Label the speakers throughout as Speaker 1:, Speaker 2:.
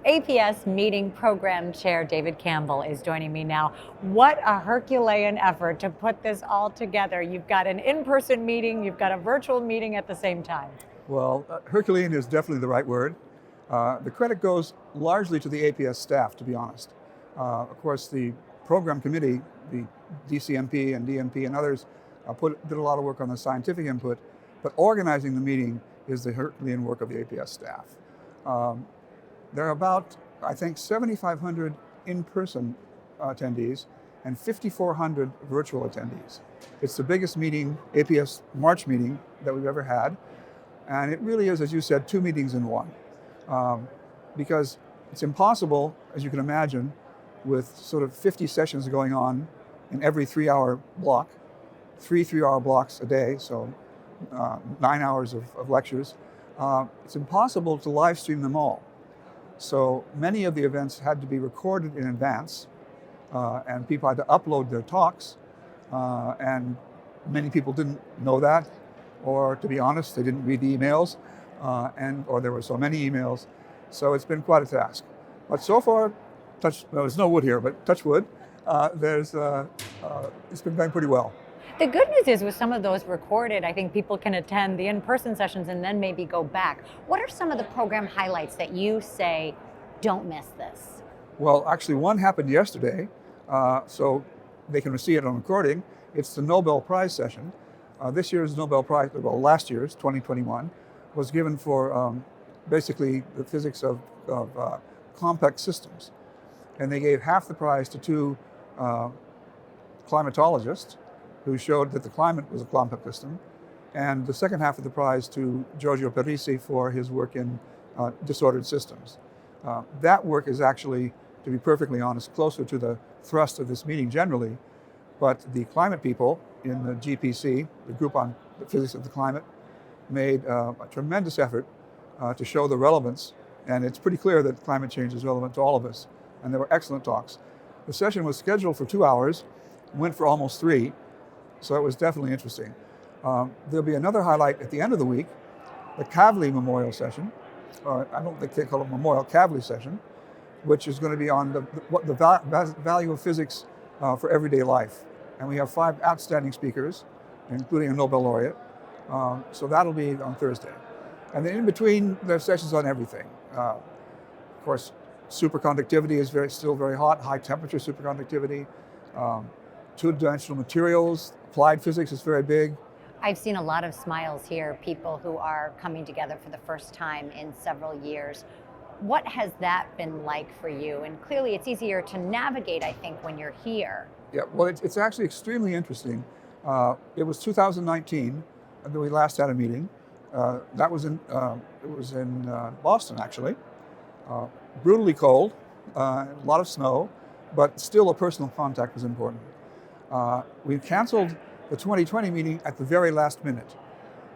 Speaker 1: APS Meeting Program Chair David Campbell is joining me now. What a Herculean effort to put this all together. You've got an in-person meeting, you've got a virtual meeting at the same time.
Speaker 2: Well, Herculean is definitely the right word. The credit goes largely to the APS staff, to be honest. Of course, the program committee, the DCMP and DMP and others did a lot of work on the scientific input, but organizing the meeting is the Herculean work of the APS staff. There are about, I think, 7,500 in-person attendees and 5,400 virtual attendees. It's the biggest meeting, APS March meeting, that we've ever had. And it really is, as you said, two meetings in one. Because it's impossible, as you can imagine, with sort of 50 sessions going on in every 3-hour block, three 3-hour blocks a day, so 9 hours of lectures. It's impossible to live stream them all. So many of the events had to be recorded in advance, and people had to upload their talks, and many people didn't know that, or to be honest, they didn't read the emails, or there were so many emails. So it's been quite a task. But so far, there's no wood here, but touch wood, it's been going pretty well.
Speaker 1: The good news is with some of those recorded, I think people can attend the in-person sessions and then maybe go back. What are some of the program highlights that you say, don't miss this?
Speaker 2: Well, actually one happened yesterday, so they can see it on recording. It's the Nobel Prize session. This year's Nobel Prize, well, last year's, 2021, was given for basically the physics of complex systems. And they gave half the prize to two climatologists who showed that the climate was a complex system, and the second half of the prize to Giorgio Parisi for his work in disordered systems. That work is actually, to be perfectly honest, closer to the thrust of this meeting generally, but the climate people in the GPC, the group on the physics of the climate, made a tremendous effort to show the relevance, and it's pretty clear that climate change is relevant to all of us, and there were excellent talks. The session was scheduled for 2 hours, went for almost 3, so it was definitely interesting. There'll be another highlight at the end of the week, the Kavli Memorial Session. I don't think they call it Memorial, Kavli Session, which is going to be on the value of physics for everyday life. And we have 5 outstanding speakers, including a Nobel laureate. So that'll be on Thursday. And then in between, there's sessions on everything. Of course, superconductivity is still very hot, high temperature superconductivity, two-dimensional materials, applied physics is very big.
Speaker 1: I've seen a lot of smiles here, people who are coming together for the first time in several years. What has that been like for you? And clearly it's easier to navigate, I think, when you're here.
Speaker 2: Yeah, well, it's actually extremely interesting. It was 2019 that we last had a meeting. That was it was in Boston, actually. Brutally cold, a lot of snow, but still a personal contact was important. We canceled the 2020 meeting at the very last minute.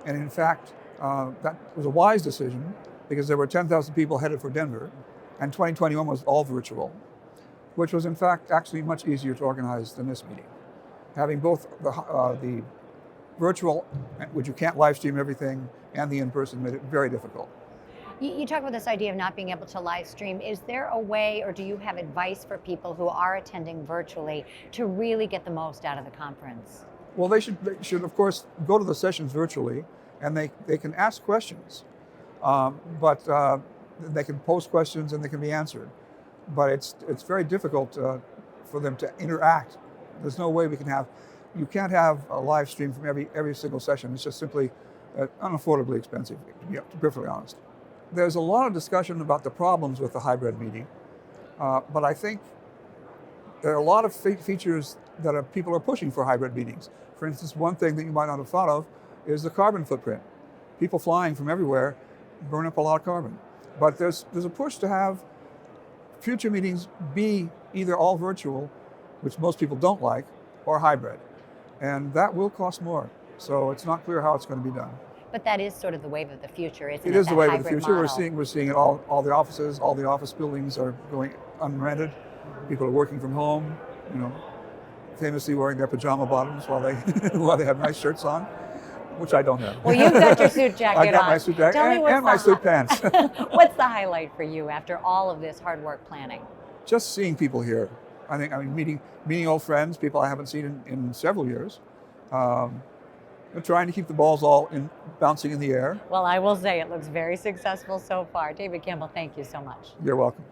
Speaker 2: And in fact, that was a wise decision because there were 10,000 people headed for Denver, and 2021 was all virtual, which was in fact actually much easier to organize than this meeting. Having both the virtual, which you can't live stream everything, and the in-person made it very difficult.
Speaker 1: You talk about this idea of not being able to live stream. Is there a way, or do you have advice for people who are attending virtually to really get the most out of the conference?
Speaker 2: Well, they should of course go to the sessions virtually, and they can ask questions, but they can post questions and they can be answered. But it's very difficult for them to interact. There's no way you can't have a live stream from every single session. It's just simply unaffordably expensive, to be perfectly honest. There's a lot of discussion about the problems with the hybrid meeting, but I think there are a lot of features that people are pushing for hybrid meetings. For instance, one thing that you might not have thought of is the carbon footprint. People flying from everywhere burn up a lot of carbon. But there's a push to have future meetings be either all virtual, which most people don't like, or hybrid. And that will cost more. So it's not clear how it's going to be done.
Speaker 1: But that is sort of the wave of the future, isn't it?
Speaker 2: It is the wave of the
Speaker 1: hybrid
Speaker 2: future.
Speaker 1: model.
Speaker 2: We're seeing it all the offices, all the office buildings are going unrented. People are working from home, famously wearing their pajama bottoms while they have nice shirts on. which I don't have.
Speaker 1: Well, you've got your suit jacket
Speaker 2: I got
Speaker 1: on.
Speaker 2: my suit jacket
Speaker 1: Tell me what's
Speaker 2: and my
Speaker 1: the
Speaker 2: suit pants.
Speaker 1: What's the highlight for you after all of this hard work planning?
Speaker 2: Just seeing people here. I mean, meeting old friends, people I haven't seen in several years. Trying to keep the balls all bouncing in the air.
Speaker 1: Well, I will say it looks very successful so far. David Campbell, thank you so much.
Speaker 2: You're welcome.